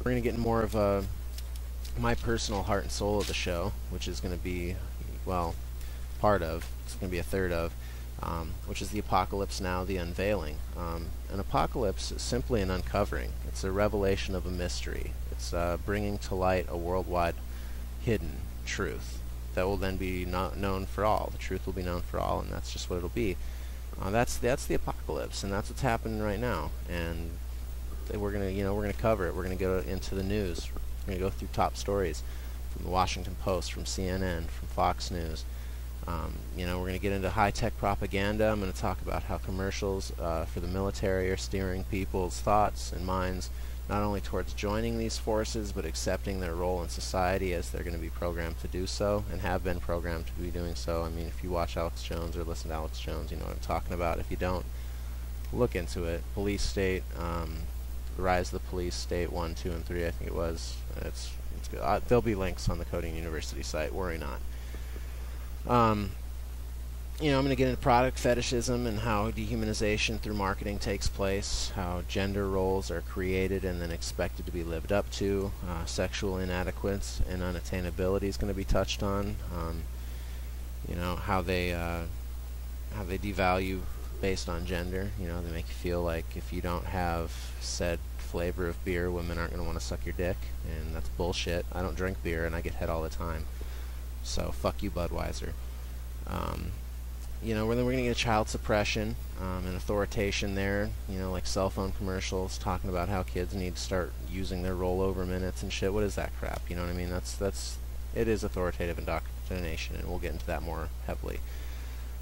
we're going to get more of my personal heart and soul of the show, which is going to be, well, part of, it's going to be a third of, which is the Apocalypse Now, the Unveiling. An apocalypse is simply an uncovering. It's a revelation of a mystery. It's bringing to light a worldwide hidden truth that will then be not known for all. The truth will be known for all, and that's just what it'll be. That's the apocalypse, and that's what's happening right now. And we're gonna cover it. We're gonna go into the news. We're gonna go through top stories from the Washington Post, from CNN, from Fox News. We're going to get into high-tech propaganda. I'm going to talk about how commercials for the military are steering people's thoughts and minds not only towards joining these forces, but accepting their role in society as they're going to be programmed to do so, and have been programmed to be doing so. I mean, if you watch Alex Jones or listen to Alex Jones, you know what I'm talking about. If you don't, look into it. Police State, the Rise of the Police State 1, 2, and 3, I think it was. It's good. There'll be links on the Kodeine University site. Worry not. I'm going to get into product fetishism and how dehumanization through marketing takes place, how gender roles are created and then expected to be lived up to, sexual inadequacy and unattainability is going to be touched on, how they devalue based on gender. They make you feel like if you don't have said flavor of beer, women aren't going to want to suck your dick, and that's bullshit. I don't drink beer and I get head all the time. So fuck you, Budweiser. We're going to get child suppression and authorization there. Like cell phone commercials talking about how kids need to start using their rollover minutes and shit. What is that crap? You know what I mean? It is authoritative indoctrination, and we'll get into that more heavily.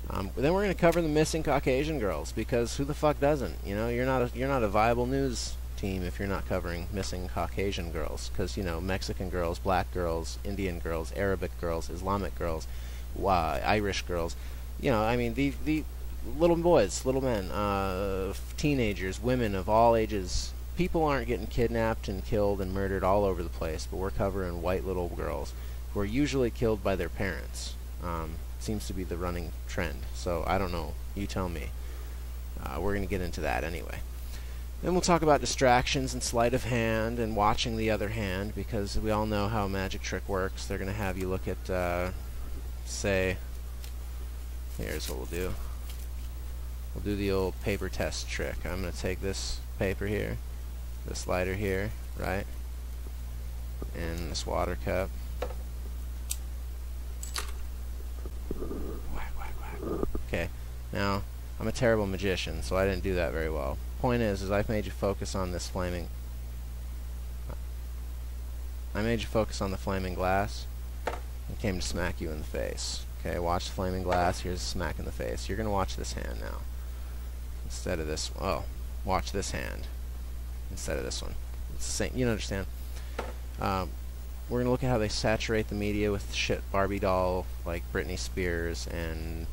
Then we're going to cover the missing Caucasian girls, because who the fuck doesn't? You're not a viable news team if you're not covering missing Caucasian girls, because Mexican girls, black girls, Indian girls, Arabic girls, Islamic girls, Irish girls, the little boys, little men, teenagers, women of all ages. People aren't getting kidnapped and killed and murdered all over the place, but we're covering white little girls who are usually killed by their parents. Seems to be the running trend, so I don't know, you tell me. We're going to get into that anyway. Then we'll talk about distractions and sleight of hand and watching the other hand, because we all know how a magic trick works. They're going to have you look at, say, here's what we'll do. We'll do the old paper test trick. I'm going to take this paper here, this lighter here, right, and this water cup. Whack, whack, whack. Okay, now, I'm a terrible magician, so I didn't do that very well. Point is I've made you focus on this flaming. I made you focus on the flaming glass and came to smack you in the face. Okay, watch the flaming glass. Here's a smack in the face. You're gonna watch this hand now instead of this. Oh, watch this hand instead of this one. It's the same. You understand? We're gonna look at how they saturate the media with shit Barbie doll like Britney Spears, and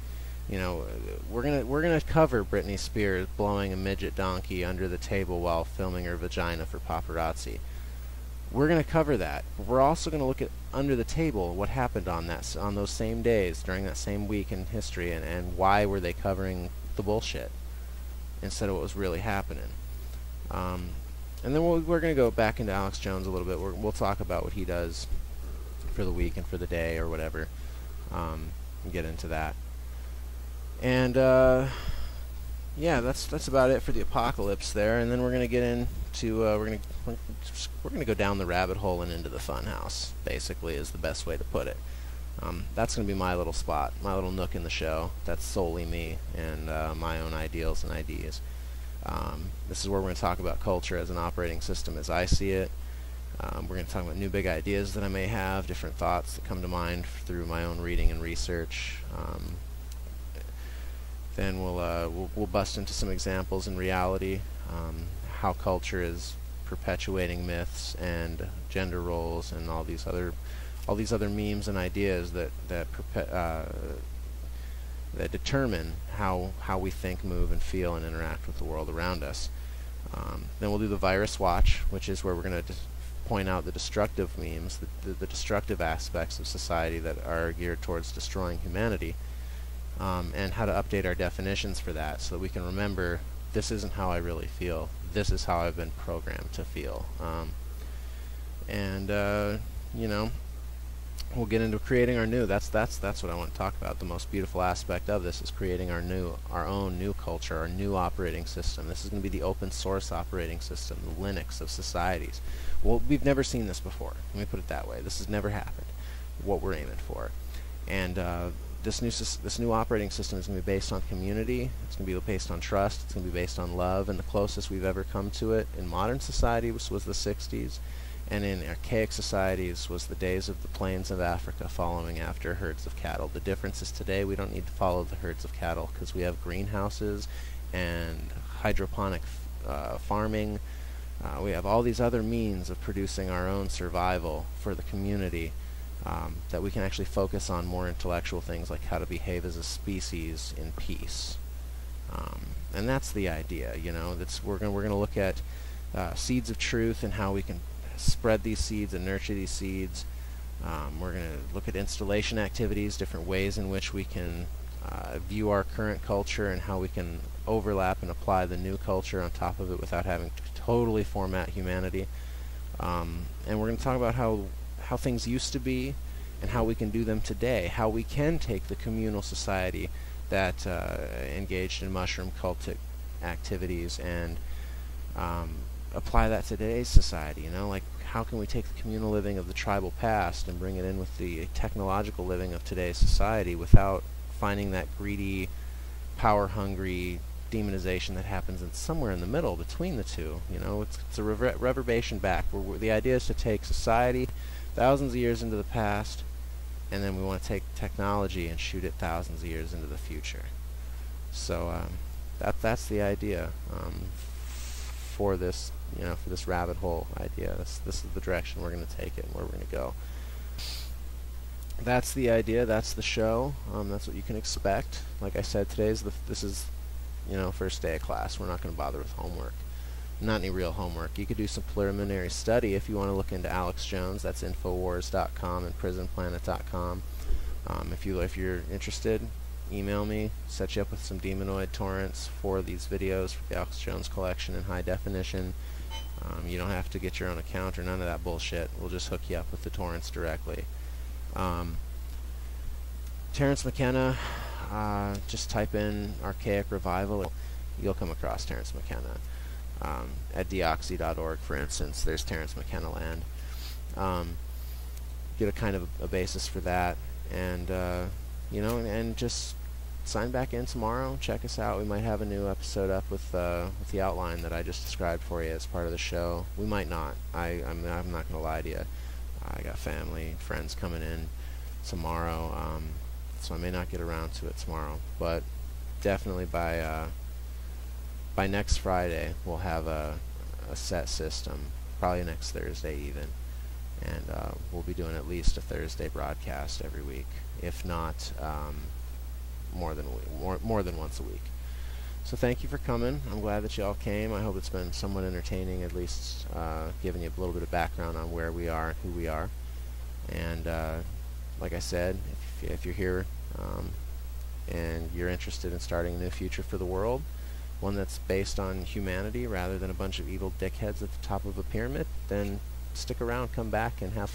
we're gonna cover Britney Spears blowing a midget donkey under the table while filming her vagina for paparazzi. We're gonna cover that. But we're also gonna look at under the table what happened on those same days during that same week in history, and why were they covering the bullshit instead of what was really happening. And then we're gonna go back into Alex Jones a little bit. We'll talk about what he does for the week and for the day or whatever, and get into that. And yeah, that's about it for the apocalypse there. And then we're gonna get into we're gonna go down the rabbit hole and into the fun house. Basically, is the best way to put it. That's gonna be my little spot, my little nook in the show. That's solely me and my own ideals and ideas. This is where we're gonna talk about culture as an operating system as I see it. We're gonna talk about new big ideas that I may have, different thoughts that come to mind through my own reading and research. Then we'll bust into some examples in reality, how culture is perpetuating myths and gender roles and all these other memes and ideas that determine how we think, move, and feel and interact with the world around us. Then we'll do the virus watch, which is where we're going to point out the destructive memes, the destructive aspects of society that are geared towards destroying humanity. And how to update our definitions for that so that we can remember this isn't how I really feel. This is how I've been programmed to feel. and you know, we'll get into creating our new. That's what I want to talk about. The most beautiful aspect of this is creating our own new culture, our new operating system. This is going to be the open source operating system, the Linux of societies. Well, we've never seen this before. Let me put it that way. This has never happened. What we're aiming for, and this new operating system is going to be based on community. It's going to be based on trust. It's going to be based on love. And the closest we've ever come to it in modern society was the 60s. And in archaic societies was the days of the plains of Africa following after herds of cattle. The difference is today we don't need to follow the herds of cattle because we have greenhouses and hydroponic farming. We have all these other means of producing our own survival for the community, that we can actually focus on more intellectual things like how to behave as a species in peace. And that's the idea, you know. We're going to look at seeds of truth and how we can spread these seeds and nurture these seeds. We're going to look at installation activities, different ways in which we can view our current culture and how we can overlap and apply the new culture on top of it without having to totally format humanity. And we're going to talk about how things used to be and how we can do them today, how we can take the communal society that engaged in mushroom cultic activities and apply that to today's society. You know, like how can we take the communal living of the tribal past and bring it in with the technological living of today's society without finding that greedy, power-hungry demonization that happens somewhere in the middle between the two. You know, it's a reverberation back. The idea is to take society thousands of years into the past, and then we want to take technology and shoot it thousands of years into the future. So that's the idea for this, you know, for this rabbit hole idea. This is the direction we're going to take it and where we're going to go. That's the idea. That's the show. That's what you can expect. Like I said, this is, you know, first day of class. We're not going to bother with homework. Not any real homework. You could do some preliminary study if you want to look into Alex Jones. That's Infowars.com and PrisonPlanet.com. If you're interested, email me. Set you up with some demonoid torrents for these videos for the Alex Jones collection in high definition. You don't have to get your own account or none of that bullshit. We'll just hook you up with the torrents directly. Terrence McKenna, just type in Archaic Revival. You'll come across Terrence McKenna. At deoxy.org, for instance, there's Terrence McKenna land. Get a kind of a basis for that, and you know, and just sign back in tomorrow. Check us out. We might have a new episode up with the outline that I just described for you as part of the show. We might not. I'm not gonna lie to you. I got family, friends coming in tomorrow, so I may not get around to it tomorrow. But definitely by next Friday, we'll have a set system. Probably next Thursday even, and we'll be doing at least a Thursday broadcast every week, if not more than once a week. So thank you for coming. I'm glad that you all came. I hope it's been somewhat entertaining, at least giving you a little bit of background on where we are and who we are. And like I said, if you're here and you're interested in starting a new future for the world, one that's based on humanity rather than a bunch of evil dickheads at the top of a pyramid, then stick around, come back, and have